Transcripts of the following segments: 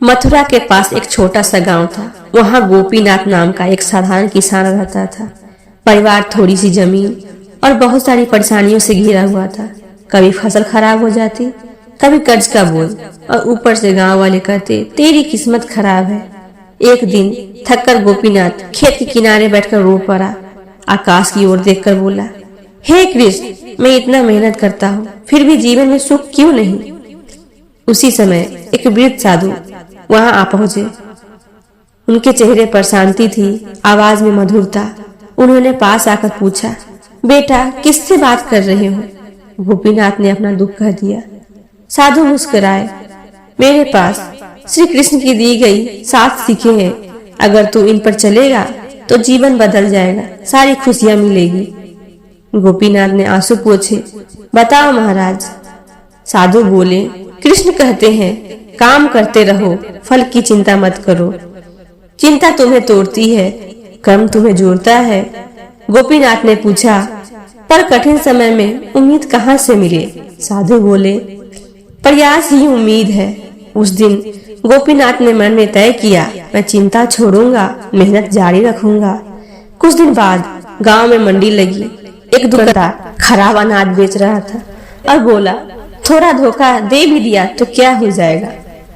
मथुरा के पास एक छोटा सा गांव था। वहां गोपीनाथ नाम का एक साधारण किसान रहता था। परिवार थोड़ी सी जमीन और बहुत सारी परेशानियों से घिरा हुआ था। कभी फसल खराब हो जाती, कभी कर्ज का बोझ, और ऊपर से गांव वाले कहते तेरी किस्मत खराब है। एक दिन थककर गोपीनाथ खेत के किनारे बैठकर रो पड़ा। आकाश की ओर देखकर बोला, हे कृष्ण, मैं इतना मेहनत करता हूँ, फिर भी जीवन में सुख क्यों नहीं। उसी समय एक वृद्ध साधु वहां आ पहुंचे। उनके चेहरे पर शांति थी, आवाज में मधुरता। उन्होंने पास आकर पूछा, बेटा किससे बात कर रहे हो। गोपीनाथ ने अपना दुख कह दिया। साधु मुस्कुराए, मेरे पास श्री कृष्ण की दी गई 7 सीखें हैं। अगर तू इन पर चलेगा तो जीवन बदल जाएगा, सारी खुशियां मिलेगी। गोपीनाथ ने आंसू पोंछे, बताओ महाराज। साधु बोले, कृष्ण कहते हैं काम करते रहो, फल की चिंता मत करो। चिंता तुम्हें तोड़ती है, कर्म तुम्हें जोड़ता है। गोपीनाथ ने पूछा, पर कठिन समय में उम्मीद कहाँ से मिले। साधु बोले, प्रयास ही उम्मीद है। उस दिन गोपीनाथ ने मन में तय किया, मैं चिंता छोड़ूंगा, मेहनत जारी रखूंगा। कुछ दिन बाद गांव में मंडी लगी। एक दुकानदार खराब अनाज बेच रहा था और बोला, थोड़ा धोखा दे भी दिया तो क्या हो जाएगा।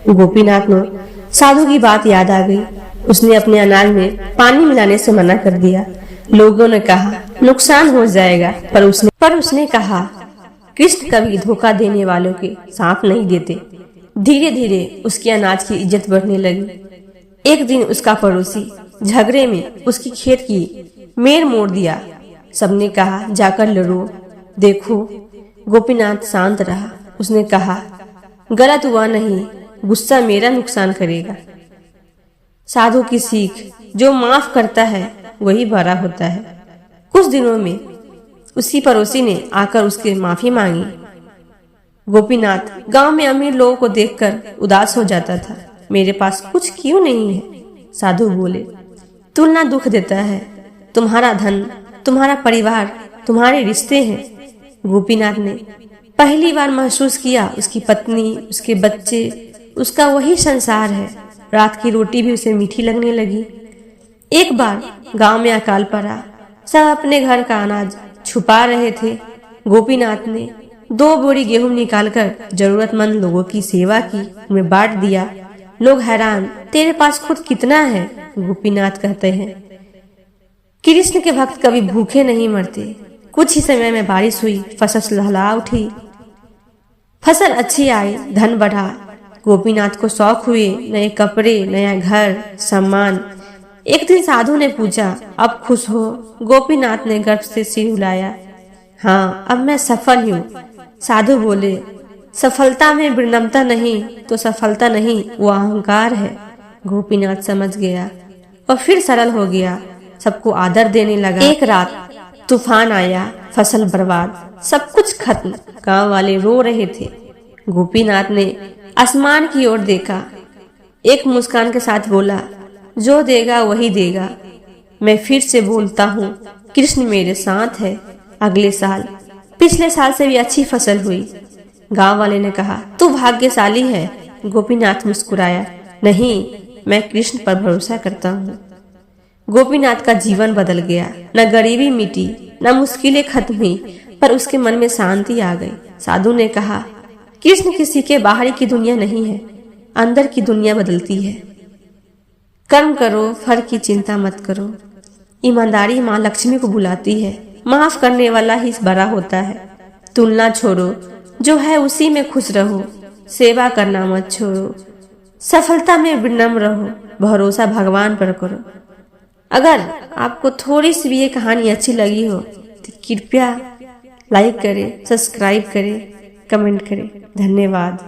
गोपीनाथ को साधु की बात याद आ गई। उसने अपने अनाज में पानी मिलाने से मना कर दिया। लोगों ने कहा नुकसान हो जाएगा, पर उसने कहा, कृष्ण कभी धोखा देने वालों के सांप नहीं देते। धीरे धीरे उसके अनाज की इज्जत बढ़ने लगी। एक दिन उसका पड़ोसी झगड़े में उसकी खेत की मेड़ मोड़ दिया। सबने कहा जाकर लड़ो। देखो, गोपीनाथ शांत रहा। उसने कहा, गलत हुआ नहीं, गुस्सा मेरा नुकसान करेगा। साधु की सीख, जो माफ करता है वही बड़ा होता है। कुछ दिनों में उसी पड़ोसी ने आकर उसके माफी मांगी। गोपीनाथ गांव में अमीर लोगों को देखकर उदास हो जाता था। मेरे पास कुछ क्यों नहीं है। साधु बोले, तुलना दुख देता है। तुम्हारा धन, तुम्हारा परिवार, तुम्हारे रिश्ते हैं। गोपीनाथ ने पहली बार महसूस किया, उसकी पत्नी, उसके बच्चे, उसका वही संसार है। रात की रोटी भी उसे मीठी लगने लगी। एक बार गांव में अकाल पड़ा। सब अपने घर का अनाज छुपा रहे थे। गोपीनाथ ने 2 बोरी गेहूं निकालकर जरूरतमंद लोगों की सेवा की, उन्हें बांट दिया। लोग हैरान, तेरे पास खुद कितना है। गोपीनाथ कहते हैं, कृष्ण के भक्त कभी भूखे नहीं मरते। कुछ ही समय में बारिश हुई, फसल लहला उठी। फसल अच्छी आई, धन बढ़ा। गोपीनाथ को शौक हुए, नए कपड़े, नया घर, सम्मान। एक दिन साधु ने पूछा, अब खुश हो। गोपीनाथ ने गर्व से सिर हिलाया, हाँ, अब मैं सफल हूँ। साधु बोले, सफलता में विनम्रता नहीं तो सफलता नहीं, वो अहंकार है। गोपीनाथ समझ गया और फिर सरल हो गया, सबको आदर देने लगा। एक रात तूफान आया, फसल बर्बाद, सब कुछ खत्म। गांव वाले रो रहे थे। गोपीनाथ ने आसमान की ओर देखा, एक मुस्कान के साथ बोला, जो देगा वही देगा। मैं फिर से बोलता हूँ, कृष्ण मेरे साथ है। अगले साल पिछले साल से भी अच्छी फसल हुई। गांव वाले ने कहा, तू भाग्यशाली है। गोपीनाथ मुस्कुराया, नहीं, मैं कृष्ण पर भरोसा करता हूँ। गोपीनाथ का जीवन बदल गया। न गरीबी मिटी, न मुश्किलें खत्म हुई, पर उसके मन में शांति आ गई। साधु ने कहा, कृष्ण किसी के बाहरी की दुनिया नहीं है, अंदर की दुनिया बदलती है। कर्म करो, फल की चिंता मत करो। ईमानदारी माँ लक्ष्मी को बुलाती है। माफ करने वाला ही बड़ा होता है। तुलना छोड़ो, जो है उसी में खुश रहो। सेवा करना मत छोड़ो। सफलता में विनम्र रहो। भरोसा भगवान पर करो। अगर आपको थोड़ी सी भी ये कहानी अच्छी लगी हो तो कृपया लाइक करें, सब्सक्राइब करें, कमेंट करें। धन्यवाद।